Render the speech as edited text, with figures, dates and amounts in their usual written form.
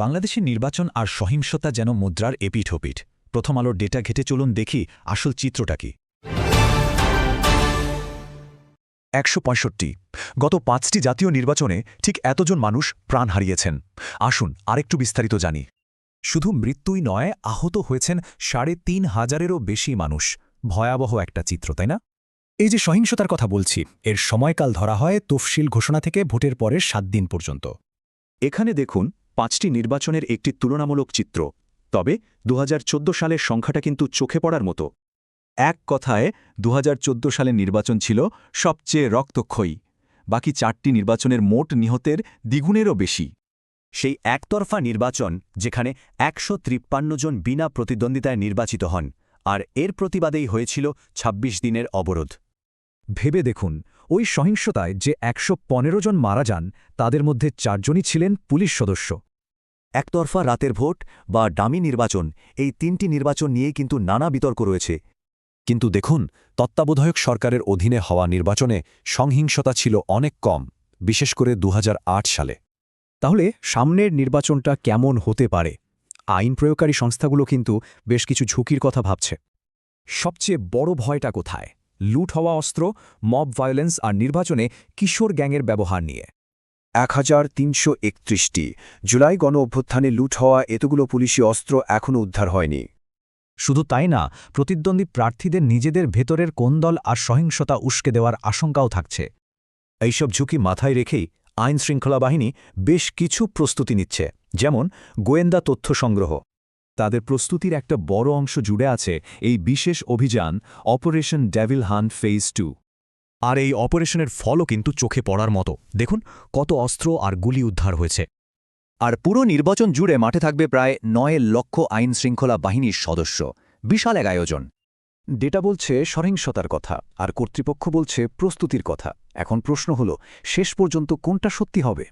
বাংলাদেশের নির্বাচন আর সহিংসতা যেন মুদ্রার এপিঠ-ওপিঠ। প্রথম আলোর ডেটা ঘেটে চলুন দেখি আসল চিত্রটা কি। ১৬৫। গত ৫টি জাতীয় নির্বাচনে ঠিক এতজন মানুষ প্রাণ হারিয়েছেন। আসুন আরেকটু বিস্তারিত জানি। শুধু মৃত্যুই নয়, আহত হয়েছেন ৩,৫০০-এরও বেশি মানুষ। ভয়াবহ একটা চিত্র, তাই না? এই যে সহিংসতার কথা বলছি, এর সময়কাল ধরা হয় তফসিল ঘোষণা থেকে ভোটের পরের ৭ দিন পর্যন্ত। এখানে দেখুন ৫টি নির্বাচনের একটি তুলনামূলক চিত্র। তবে ২০১৪ সালের সংখ্যাটা কিন্তু চোখে পড়ার মতো। এক কথায় ২০১৪ সালের নির্বাচন ছিল সবচেয়ে রক্তক্ষয়ী। বাকি ৪টি নির্বাচনের মোট নিহতের দ্বিগুণেরও বেশি। সেই একতরফা নির্বাচন যেখানে ১৫৩ জন বিনা প্রতিদ্বন্দ্বিতায় নির্বাচিত হন, আর এর প্রতিবাদেই হয়েছিল ২৬ দিনের অবরোধ। ভেবে দেখুন, ওই সহিংসতায় যে ১১৫ জন মারা যান, তাদের মধ্যে ৪ জনই ছিলেন পুলিশ সদস্য। একতরফা রাতের ভোট বা ডামি নির্বাচন, এই ৩টি নির্বাচন নিয়েই কিন্তু নানা বিতর্ক রয়েছে। কিন্তু দেখুন, তত্ত্বাবধায়ক সরকারের অধীনে হওয়া নির্বাচনে সহিংসতা ছিল অনেক কম, বিশেষ করে ২০০৮ সালে। তাহলে সামনের নির্বাচনটা কেমন হতে পারে? আইন প্রয়োগকারী সংস্থাগুলো কিন্তু বেশ কিছু ঝুঁকির কথা ভাবছে। সবচেয়ে বড় ভয়টা কোথায়? লুট হওয়া অস্ত্র, মব ভায়োলেন্স আর নির্বাচনে কিশোর গ্যাংয়ের ব্যবহার নিয়ে। ১৩৩১টি জুলাই গণ অভ্যুত্থানে লুট হওয়া এতগুলো পুলিশি অস্ত্র এখনও উদ্ধার হয়নি। শুধু তাই না, প্রতিদ্বন্দ্বী প্রার্থীদের নিজেদের ভেতরের কোন্দল আর সহিংসতা উস্কে দেওয়ার আশঙ্কাও থাকছে। এইসব ঝুঁকি মাথায় রেখেই আইন শৃঙ্খলা বাহিনী বেশ কিছু প্রস্তুতি নিচ্ছে, যেমন গোয়েন্দা তথ্য সংগ্রহ। তাদের প্রস্তুতির একটা বড় অংশ জুড়ে আছে এই বিশেষ অভিযান অপারেশন ডেভিল হান্ট ফেজ 2। আর এই অপারেশনের ফলও কিন্তু চোখে পড়ার মতো। দেখুন কত অস্ত্র আর গুলি উদ্ধার হয়েছে। আর পুরো নির্বাচন জুড়ে মাঠে থাকবে প্রায় ৯ লক্ষ আইন শৃঙ্খলা বাহিনীর সদস্য। বিশাল এক আয়োজন। ডেটা বলছে সহিংসতার কথা, আর কর্তৃপক্ষ বলছে প্রস্তুতির কথা। এখন প্রশ্ন হল, শেষ পর্যন্ত কোনটা সত্যি হবে?